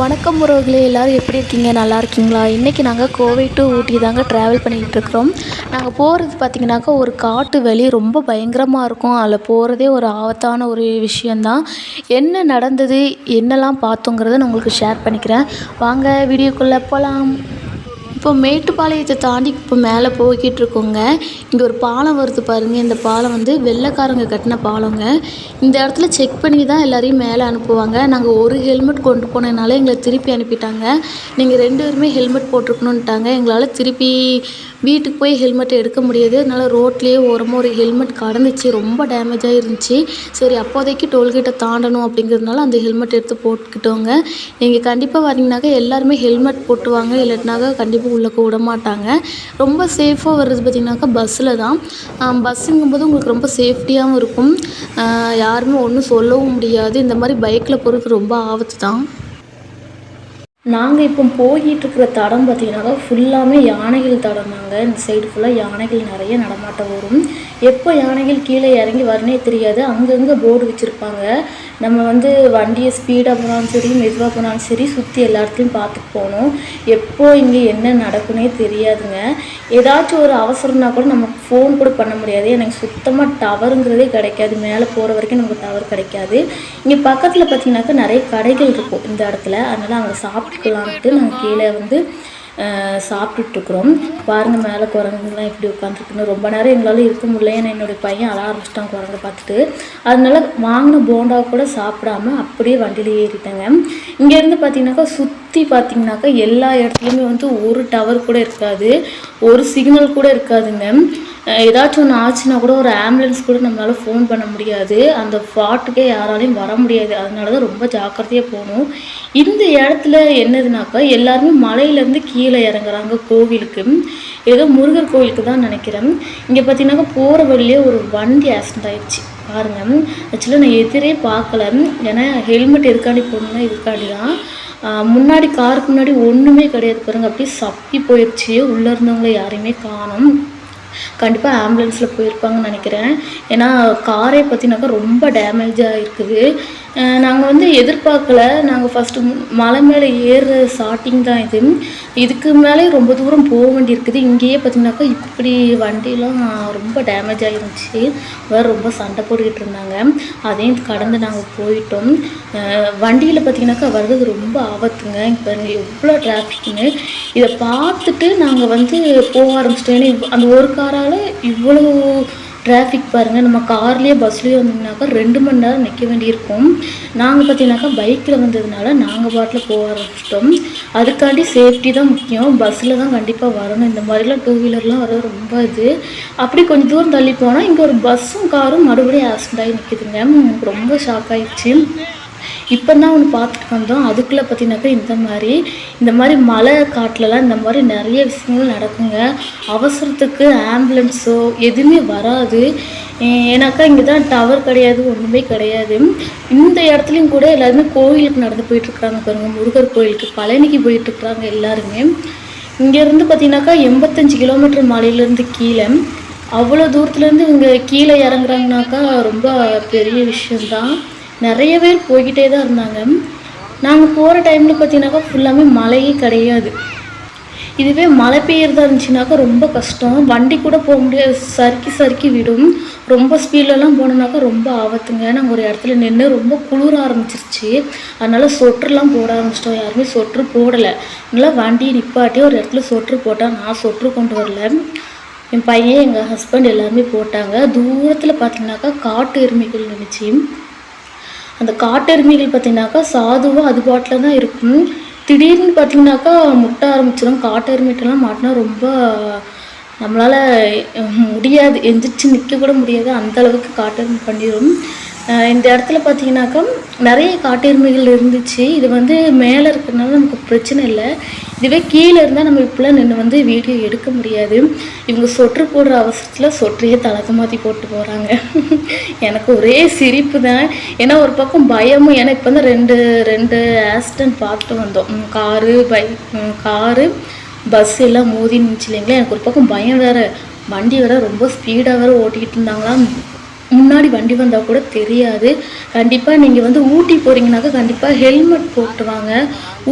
வணக்கம் உறவுகளே, எல்லோரும் எப்படி இருக்கீங்க? நல்லா இருக்கீங்களா? இன்றைக்கி நாங்கள் கோவை டு ஊட்டி தாங்க ட்ராவல் பண்ணிகிட்ருக்குறோம். நாங்கள் போகிறது பார்த்திங்கனாக்கா ஒரு காட்டு வழி, ரொம்ப பயங்கரமாக இருக்கும். அதில் போகிறதே ஒரு ஆபத்தான ஒரு விஷயந்தான். என்ன நடந்தது, என்னெல்லாம் பார்த்தோங்கிறத நான் உங்களுக்கு ஷேர் பண்ணிக்கிறேன். வாங்க வீடியோக்குள்ளே போகலாம். இப்போ மேட்டுப்பாளையத்தை தாண்டி இப்போ மேலே போய்கிட்டு இருக்கோங்க. இங்கே ஒரு பாலம் வருது பாருங்கள். இந்த பாலம் வந்து வெள்ளைக்காரங்க கட்டின பாலங்க. இந்த இடத்துல செக் பண்ணி தான் எல்லாரையும் மேலே அனுப்புவாங்க. நாங்கள் ஒரு ஹெல்மெட் கொண்டு போனதுனால எங்களை திருப்பி அனுப்பிட்டாங்க. நீங்கள் 2 பேருமே ஹெல்மெட் போட்டிருக்கணுன்ட்டாங்க. எங்களால் திருப்பி வீட்டுக்கு போய் ஹெல்மெட் எடுக்க முடியாது. அதனால் ரோட்லேயே ஓரமாக ஒரு ஹெல்மெட் கடந்துச்சு, ரொம்ப டேமேஜாக இருந்துச்சு. சரி, அப்போதைக்கு டோல்கேட்டை தாண்டணும் அப்படிங்கிறதுனால அந்த ஹெல்மெட் எடுத்து போட்டுக்கிட்டோங்க. நீங்கள் கண்டிப்பாக வரீங்கனாக்கா எல்லாருமே ஹெல்மெட் போட்டுவாங்க, இல்லாட்டினாக்கா கண்டிப்பாக உள்ளே விட மாட்டாங்க. ரொம்ப சேஃபாக வர்றது பார்த்திங்கனாக்கா பஸ்ஸில் தான். பஸ்ஸுங்கும்போது உங்களுக்கு ரொம்ப சேஃப்டியாகவும் இருக்கும். யாருமே ஒன்றும் சொல்லவும் முடியாது. இந்த மாதிரி பைக்கில் போகிறது ரொம்ப ஆபத்து தான். நாங்கள் இப்போ போய்கிட்டுருக்கிற தடம் பார்த்திங்கனாக்கா ஃபுல்லாமே யானைகள் தடம் தாங்க. இந்த சைடு ஃபுல்லாக யானைகள் நிறைய நடமாட்டம் வரும். எப்போ யானைகள் கீழே இறங்கி வரனே தெரியாது. அங்கங்கே போர்டு வச்சுருப்பாங்க. நம்ம வந்து வண்டியை ஸ்பீடாக போனாலும் சரி, மெதுவாக போனாலும் சரி, சுற்றி எல்லா இடத்துலையும் பார்த்துட்டு போகணும். எப்போ இங்கே என்ன நடக்குன்னே தெரியாதுங்க. ஏதாச்சும் ஒரு அவசரம்னா கூட நமக்கு ஃபோன் கூட பண்ண முடியாது. எனக்கு சுத்தமாக டவருங்கிறதே கிடைக்காது. மேலே போகிற வரைக்கும் நமக்கு டவர் கிடைக்காது. இங்கே பக்கத்தில் பார்த்திங்கனாக்கா நிறைய கடைகள் இருக்கும் இந்த இடத்துல. அதனால் அங்கே சாப்பிட்டுக்கலான்ட்டு நாங்கள் கீழே வந்து சாப்பிட்டுட்ருக்குறோம். பாருங்கள் மேலே குரங்குங்களாம் எப்படி உட்காந்துருக்குன்னு. ரொம்ப நேரம் எங்களால் இருக்க முடியல. ஏன்னா என்னுடைய பையன் அழ ஆரம்பிச்சிட்டான் குரங்கை பார்த்துட்டு. அதனால வாங்கின போண்டா கூட சாப்பிடாம அப்படியே வண்டியில் ஏறிட்டாங்க. இங்கேருந்து பார்த்திங்கனாக்கா சுற்றி பார்த்திங்கனாக்கா எல்லா இடத்துலையுமே வந்து ஒரு டவர் கூட இருக்காது, ஒரு சிக்னல் கூட இருக்காதுங்க. ஏதாச்சும் ஒன்று ஆச்சுன்னா கூட ஒரு ஆம்புலன்ஸ் கூட நம்மளால் ஃபோன் பண்ண முடியாது. அந்த ஸ்பாட்டுக்கே யாராலையும் வர முடியாது. அதனால தான் ரொம்ப ஜாக்கிரதையாக போகணும். இந்த இடத்துல என்னதுனாக்கா எல்லாருமே மலையிலேருந்து கீழே இறங்குறாங்க கோவிலுக்கு. ஏதோ முருகர் கோவிலுக்கு தான் நினைக்கிறேன். இங்கே பார்த்தீங்கன்னாக்கா போகிற வழியே ஒரு வண்டி ஆக்சிடென்ட் ஆகிடுச்சு பாருங்கள். ஆக்சுவலாக நான் எதிரே பார்க்கல. ஏன்னா ஹெல்மெட் எதுக்காண்டி போடணுன்னா இதுக்காண்டி தான். முன்னாடி காருக்கு முன்னாடி ஒன்றுமே கிடையாது பாருங்கள். அப்படியே சப்பி போயிடுச்சு. உள்ளே இருந்தவங்களை யாரையுமே காணோம். கண்டிப்பாக ஆம்புலன்ஸில் போயிருப்பாங்கன்னு நினைக்கிறேன். ஏன்னா காரே பார்த்திங்கனாக்கா ரொம்ப டேமேஜாக இருக்குது. நாங்கள் வந்து எதிர்பார்க்கல. நாங்கள் ஃபஸ்ட்டு மலை மேலே ஏறுற ஸ்டார்டிங் தான் இது. இதுக்கு மேலே ரொம்ப தூரம் போக வேண்டியிருக்குது. இங்கேயே பார்த்திங்கனாக்கா இப்படி வண்டியெலாம் ரொம்ப டேமேஜ் ஆகிருந்துச்சு. வேறு ரொம்ப சண்டை போட்டுக்கிட்டு இருந்தாங்க. அதையும் கடந்து நாங்கள் போயிட்டோம். வண்டியில் பார்த்திங்கனாக்கா வர்றது ரொம்ப ஆபத்துங்க. இப்போ எவ்வளோ டிராஃபிக்னு இதை பார்த்துட்டு நாங்கள் வந்து போக ஆரம்பிச்சிட்டோம். ஏன்னா அந்த ஒரு காரால் இவ்வளோ டிராஃபிக் பாருங்கள். நம்ம கார்லேயே பஸ்லேயே வந்தோம்னாக்கா 2 மணி நேரம் நிற்க வேண்டியிருக்கும். நாங்கள் பார்த்தீங்கன்னாக்கா பைக்கில் வந்ததுனால நாங்கள் பாட்டில் போக ஆரம்பிச்சிட்டோம். அதுக்காண்டி சேஃப்டி தான் முக்கியம். பஸ்ஸில் தான் கண்டிப்பாக வரணும். இந்த மாதிரிலாம் 2 வீலர்லாம் வர ரொம்ப இது. அப்படி கொஞ்சம் தூரம் தள்ளி போனால் இங்கே ஒரு பஸ்ஸும் காரும் மறுபடியும் ஆக்சிடென்ட் ஆகி நிற்கிதுங்க. எனக்கு ரொம்ப ஷாக் ஆகிடுச்சு. இப்போ தான் ஒன்று பார்த்துட்டு வந்தோம். அதுக்குள்ளே பார்த்திங்கனாக்கா இந்த மாதிரி மலை காட்டிலலாம் இந்த மாதிரி நிறைய விஷயங்கள் நடக்குங்க. அவசரத்துக்கு ஆம்புலன்ஸோ எதுவுமே வராது. ஏன்னாக்கா இங்கே தான் டவர் கிடையாது, ஒன்றுமே கிடையாது. இந்த இடத்துலையும் கூட எல்லாருமே கோவிலுக்கு நடந்து போயிட்டுருக்குறாங்க பாருங்கள். முருகர் கோயிலுக்கு, பழனிக்கு போயிட்டுருக்குறாங்க எல்லாருமே. இங்கேருந்து பார்த்திங்கனாக்கா 85 கிலோமீட்டர் மலையிலேருந்து கீழே, அவ்வளோ தூரத்துலேருந்து இவங்க கீழே இறங்குறாங்கனாக்கா ரொம்ப பெரிய விஷயந்தான். நிறைய பேர் போய்கிட்டே தான் இருந்தாங்க. நாங்கள் போகிற டைமில் பார்த்திங்கனாக்கா ஃபுல்லாமே மழையே கிடையாது. இதுவே மழை பெய்யறதா இருந்துச்சுனாக்கா ரொம்ப கஷ்டம். வண்டி கூட போக முடியாது, சறுக்கி விடும். ரொம்ப ஸ்பீட்லலாம் போனோம்னாக்கா ரொம்ப ஆபத்துங்க. நாங்கள் ஒரு இடத்துல நின்று ரொம்ப குளிர ஆரம்பிச்சிருச்சு. அதனால் சொட்டர்லாம் போட ஆரம்பிச்சிட்டோம். யாருமே சொட்ரு போடலை. அதனால் வண்டியை நிப்பாட்டி ஒரு இடத்துல சொட்ரு போட்டால் நான் சொட்ரு கொண்டு வரல. என் பையன், எங்கள் ஹஸ்பண்ட் எல்லாருமே போட்டாங்க. தூரத்தில் பார்த்திங்கனாக்கா காட்டு எருமைகள் நினச்சி. அந்த காட்டெருமைகள் பார்த்திங்கனாக்கா சாதுவாக அது பாட்டில் தான் இருக்கும். திடீர்னு பார்த்திங்கனாக்கா முட்ட ஆரம்பிச்சிடும். காட்டெருமைட்டெல்லாம் மாட்டினா ரொம்ப நம்மளால் முடியாது, எந்திரிச்சு நிற்க கூட முடியாது. அந்தளவுக்கு காட்டெருமை பண்ணிடும். இந்த இடத்துல பார்த்திங்கனாக்கா நிறைய காட்டெருமைகள் இருந்துச்சு. இது வந்து மேலே இருக்கிறதுனால நமக்கு பிரச்சனை இல்லை. இதுவே கீழே இருந்தால் நம்ம இப்போலாம் நின்று வந்து வீடியோ எடுக்க முடியாது. இவங்க சொட்ரு போடுற அவசரத்தில் சொற்றையே தலக்க மாற்றி போட்டு போகிறாங்க. எனக்கு ஒரே சிரிப்பு தான். ஏன்னா ஒரு பக்கம் பயமும். ஏன்னா இப்போ வந்து ரெண்டு ஆக்சிடென்ட் பார்த்துட்டு வந்தோம். காரு பஸ் எல்லாம் மோதி நின்றுச்சு இல்லைங்களா. எனக்கு ஒரு பக்கம் பயம் வேறு. வண்டி வேறு ரொம்ப ஸ்பீடாக வேறு ஓட்டிக்கிட்டு இருந்தாங்களா. முன்னாடி வண்டி வந்தால் கூட தெரியாது. கண்டிப்பாக நீங்கள் வந்து ஊட்டி போகிறீங்கனாக்கா கண்டிப்பாக ஹெல்மெட் போட்டு வாங்க.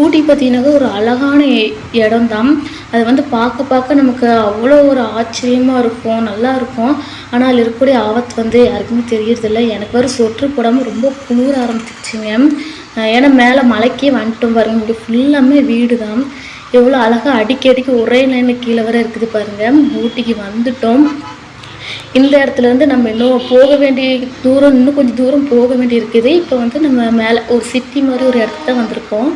ஊட்டி பார்த்தீங்கன்னாக்கா ஒரு அழகான இடம் தான். அது வந்து பார்க்க பார்க்க நமக்கு அவ்வளோ ஒரு ஆச்சரியமாக இருக்கும், நல்லாயிருக்கும். ஆனால் அதில் இருக்கக்கூடிய ஆபத்து வந்து யாருக்குமே தெரியறதில்ல. எனக்கு வேறு சொட்ரு போடாமல் ரொம்ப குளிர ஆரம்பிச்சிருச்சுங்க. ஏன்னா மேலே மலைக்கே வந்துட்டோம் பாருங்க. இங்கே ஃபுல்லாமே வீடு தான். எவ்வளோ அழகாக அடிக்கடிக்கு ஒரே லைனில் கீழே வர இருக்குது பாருங்கள். ஊட்டிக்கு வந்துட்டோம். இந்த இடத்துலேருந்து நம்ம இன்னும் போக வேண்டிய தூரம், இன்னும் கொஞ்சம் தூரம் போக வேண்டி இருக்குது. இப்போ வந்து நம்ம மேலே ஒரு சிட்டி மாதிரி ஒரு இடத்துக்கு தான் வந்திருக்கோம்.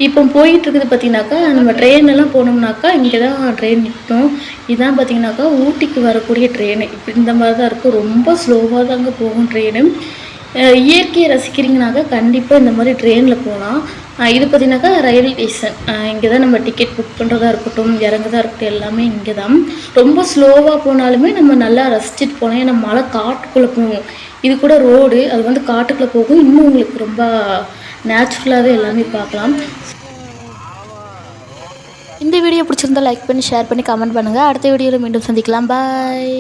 இப்போ போயிட்டுருக்குது பார்த்திங்கனாக்கா, நம்ம ட்ரெயினெல்லாம் போனோம்னாக்கா இங்கே தான் ட்ரெயின் நிற்கும். இதுதான் பார்த்திங்கனாக்கா ஊட்டிக்கு வரக்கூடிய ட்ரெயினு. இப்படி இந்த மாதிரி தான் இருக்கும். ரொம்ப ஸ்லோவாக தாங்க போகும் ட்ரெயினு. இயற்கையை ரசிக்கிறீங்கனாக்கா கண்டிப்பாக இந்த மாதிரி ட்ரெயினில் போகலாம். இது பார்த்திங்கனாக்கா ரயில்வே ஸ்டேஷன். இங்கே தான் நம்ம டிக்கெட் புக் பண்ணுறதா இருக்கட்டும், இறங்குறதா இருக்கட்டும், எல்லாமே இங்கே தான். ரொம்ப ஸ்லோவாக போனாலுமே நம்ம நல்லா ரசிச்சுட்டு போகலாம். ஏன்னா மலை காட்டுக்குள்ளே போகும். இது கூட ரோடு, அது வந்து காட்டுக்குள்ளே போகும். இன்னும் உங்களுக்கு ரொம்ப நேச்சுரலாகவே எல்லாமே பார்க்கலாம். இந்த வீடியோ பிடிச்சிருந்தா லைக் பண்ணி, ஷேர் பண்ணி, கமெண்ட் பண்ணுங்கள். அடுத்த வீடியோவில் மீண்டும் சந்திக்கலாம். பாய்.